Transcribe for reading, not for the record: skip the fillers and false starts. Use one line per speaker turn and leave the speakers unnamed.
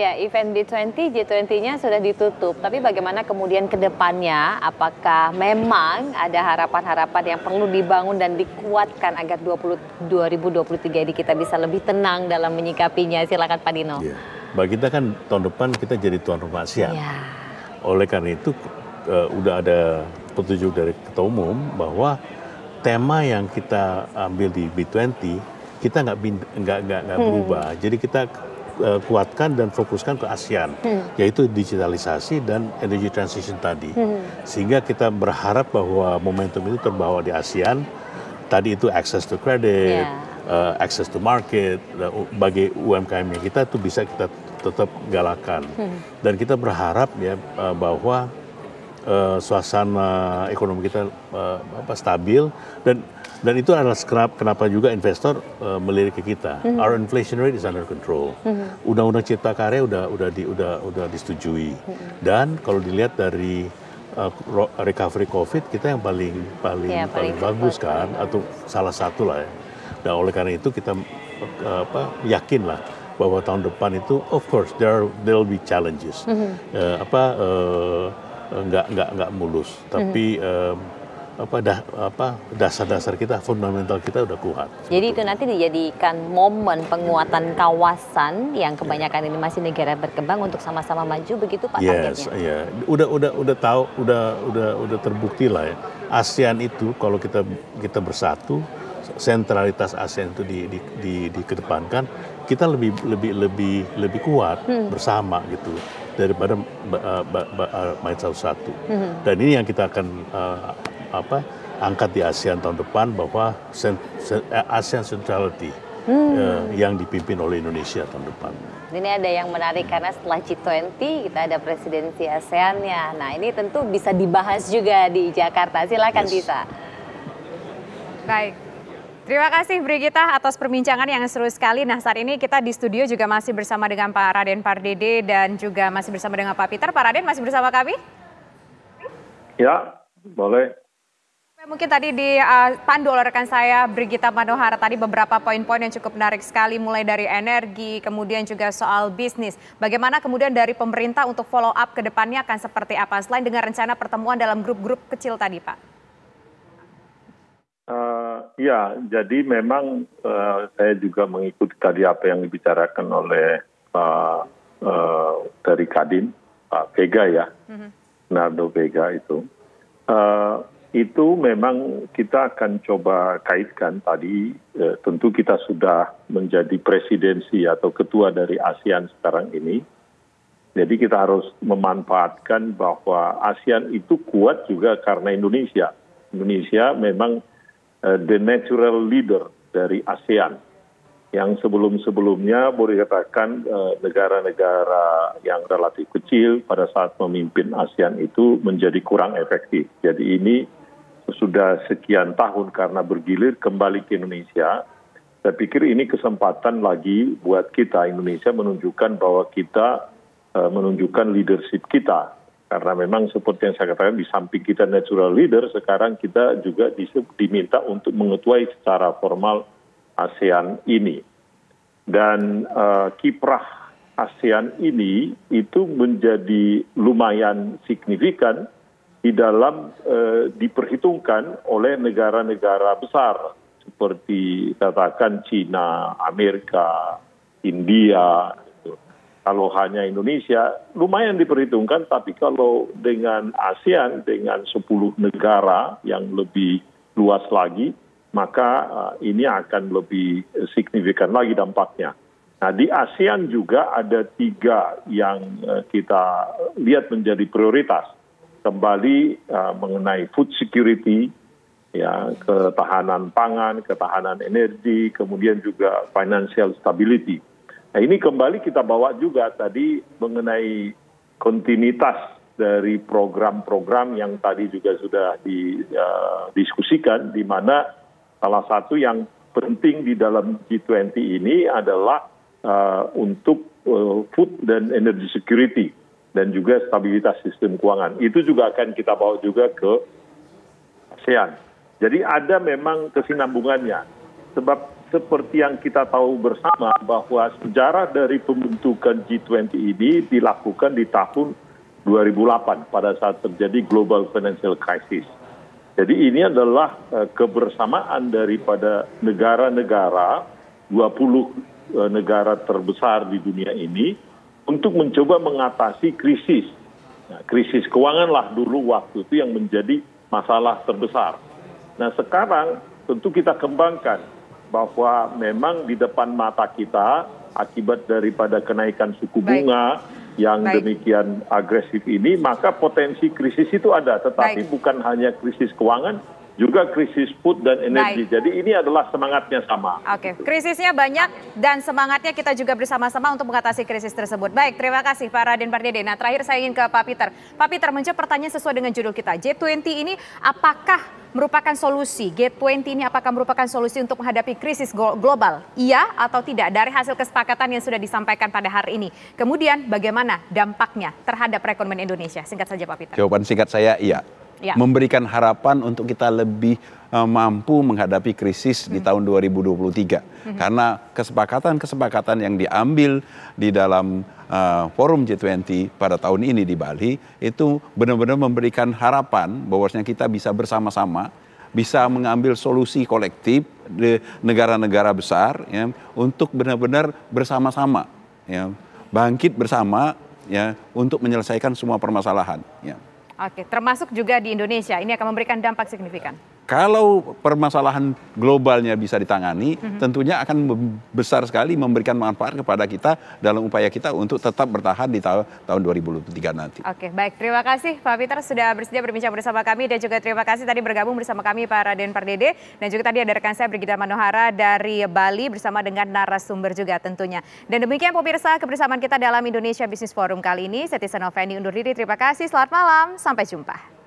Ya, event B20, G20-nya sudah ditutup. Tapi bagaimana kemudian ke depannya? Apakah memang ada harapan-harapan yang perlu dibangun dan dikuatkan agar 2023 ini kita bisa lebih tenang dalam menyikapinya? Silakan Pak Dino.
Ya. Bagi kita kan tahun depan kita jadi tuan rumah ASEAN.
Ya.
Oleh karena itu udah ada petunjuk dari Ketua Umum bahwa tema yang kita ambil di B20 kita nggak berubah. Jadi kita kuatkan dan fokuskan ke ASEAN, yaitu digitalisasi dan energy transition tadi. Sehingga kita berharap bahwa momentum itu terbawa di ASEAN. Tadi itu access to credit, access to market, bagi UMKM kita itu bisa kita tetap galakan. Dan kita berharap ya bahwa suasana ekonomi kita stabil dan itu adalah kenapa juga investor melirik ke kita. Our inflation rate is under control. Undang-undang Cipta Karya udah disetujui. Dan kalau dilihat dari recovery COVID kita yang paling bagus kan, atau salah satu lah ya. Dan oleh karena itu kita yakin lah bahwa tahun depan itu of course there will be challenges. Nggak mulus, tapi dasar-dasar kita, fundamental kita udah kuat.
Jadi itu nanti dijadikan momen penguatan kawasan yang kebanyakan ini masih negara berkembang untuk sama-sama maju, begitu Pak targetnya?
Yes, udah tahu, udah terbukti lah ya. ASEAN itu kalau kita bersatu, sentralitas ASEAN itu dikedepankan, kita lebih kuat bersama gitu daripada main satu-satu. Dan ini yang kita akan angkat di ASEAN tahun depan, bahwa ASEAN Centrality yang dipimpin oleh Indonesia tahun depan.
Ini ada yang menarik karena setelah G20 kita ada presidensi ASEAN-nya. Nah ini tentu bisa dibahas juga di Jakarta. Silakan Tisa.
Baik. Terima kasih Brigita atas perbincangan yang seru sekali. Nah saat ini kita di studio juga masih bersama dengan Pak Raden Pardede dan juga masih bersama dengan Pak Peter. Pak Raden masih bersama kami?
Ya, boleh.
Mungkin tadi dipandu oleh rekan saya Brigita Manohara tadi beberapa poin-poin yang cukup menarik sekali, mulai dari energi, kemudian juga soal bisnis. Bagaimana kemudian dari pemerintah untuk follow up ke depannya akan seperti apa, selain dengan rencana pertemuan dalam grup-grup kecil tadi Pak?
Ya, jadi memang saya juga mengikuti tadi apa yang dibicarakan oleh dari Kadin, Pak Vega ya, Nardo Vega itu. Itu memang kita akan coba kaitkan tadi, tentu kita sudah menjadi presidensi atau ketua dari ASEAN sekarang ini. Jadi kita harus memanfaatkan bahwa ASEAN itu kuat juga karena Indonesia. Indonesia memang the natural leader dari ASEAN. Yang sebelum-sebelumnya boleh dikatakan negara-negara yang relatif kecil pada saat memimpin ASEAN itu menjadi kurang efektif. Jadi ini sudah sekian tahun karena bergilir kembali ke Indonesia. Saya pikir ini kesempatan lagi buat kita Indonesia menunjukkan bahwa kita menunjukkan leadership kita. Karena memang seperti yang saya katakan, di samping kita natural leader, sekarang kita juga diminta untuk mengetuai secara formal ASEAN ini. Dan kiprah ASEAN ini itu menjadi lumayan signifikan di dalam diperhitungkan oleh negara-negara besar seperti katakan Cina, Amerika, India. Gitu. Kalau hanya Indonesia lumayan diperhitungkan, tapi kalau dengan ASEAN dengan 10 negara yang lebih luas lagi, maka ini akan lebih signifikan lagi dampaknya. Nah, di ASEAN juga ada 3 yang kita lihat menjadi prioritas. Kembali mengenai food security, ya, ketahanan pangan, ketahanan energi, kemudian juga financial stability. Nah, ini kembali kita bawa juga tadi mengenai kontinuitas dari program-program yang tadi juga sudah didiskusikan, di mana salah satu yang penting di dalam G20 ini adalah untuk food dan energy security dan juga stabilitas sistem keuangan. Itu juga akan kita bawa juga ke ASEAN. Jadi ada memang kesinambungannya. Sebab seperti yang kita tahu bersama bahwa sejarah dari pembentukan G20 ini dilakukan di tahun 2008 pada saat terjadi global financial crisis. Jadi ini adalah kebersamaan daripada negara-negara, 20 negara terbesar di dunia ini untuk mencoba mengatasi krisis. Nah, krisis keuangan lah dulu waktu itu yang menjadi masalah terbesar. Nah sekarang tentu kita kembangkan bahwa memang di depan mata kita akibat daripada kenaikan suku bunga yang demikian agresif ini, maka potensi krisis itu ada, tetapi bukan hanya krisis keuangan, juga krisis food dan energi. Jadi ini adalah semangatnya sama.
Oke, krisisnya banyak dan semangatnya kita juga bersama-sama untuk mengatasi krisis tersebut. Baik, terima kasih Pak Raden Pardede. Nah terakhir saya ingin ke Pak Peter. Pak Peter, menjawab pertanyaan sesuai dengan judul kita. G20 ini apakah merupakan solusi? G20 ini apakah merupakan solusi untuk menghadapi krisis global? Iya atau tidak? Dari hasil kesepakatan yang sudah disampaikan pada hari ini. Kemudian bagaimana dampaknya terhadap perekonomian Indonesia? Singkat saja Pak Peter.
Jawaban singkat saya iya. Memberikan harapan untuk kita lebih mampu menghadapi krisis di tahun 2023. Karena kesepakatan-kesepakatan yang diambil di dalam forum G20 pada tahun ini di Bali itu benar-benar memberikan harapan bahwasanya kita bisa bersama-sama, bisa mengambil solusi kolektif di negara-negara besar ya, untuk benar-benar bersama-sama ya, bangkit bersama ya, untuk menyelesaikan semua permasalahan ya.
Oke, termasuk juga di Indonesia, ini akan memberikan dampak signifikan.
Kalau permasalahan globalnya bisa ditangani, tentunya akan besar sekali memberikan manfaat kepada kita dalam upaya kita untuk tetap bertahan di tahun 2023 nanti.
Oke, baik. Terima kasih Pak Peter sudah bersedia berbincang bersama kami dan juga terima kasih tadi bergabung bersama kami Pak Raden Pardede dan juga tadi ada rekan saya Brigita Manohara dari Bali bersama dengan narasumber juga tentunya. Dan demikian pemirsa kebersamaan kita dalam Indonesia Business Forum kali ini. Saya Tisa Noveni undur diri. Terima kasih. Selamat malam. Sampai jumpa.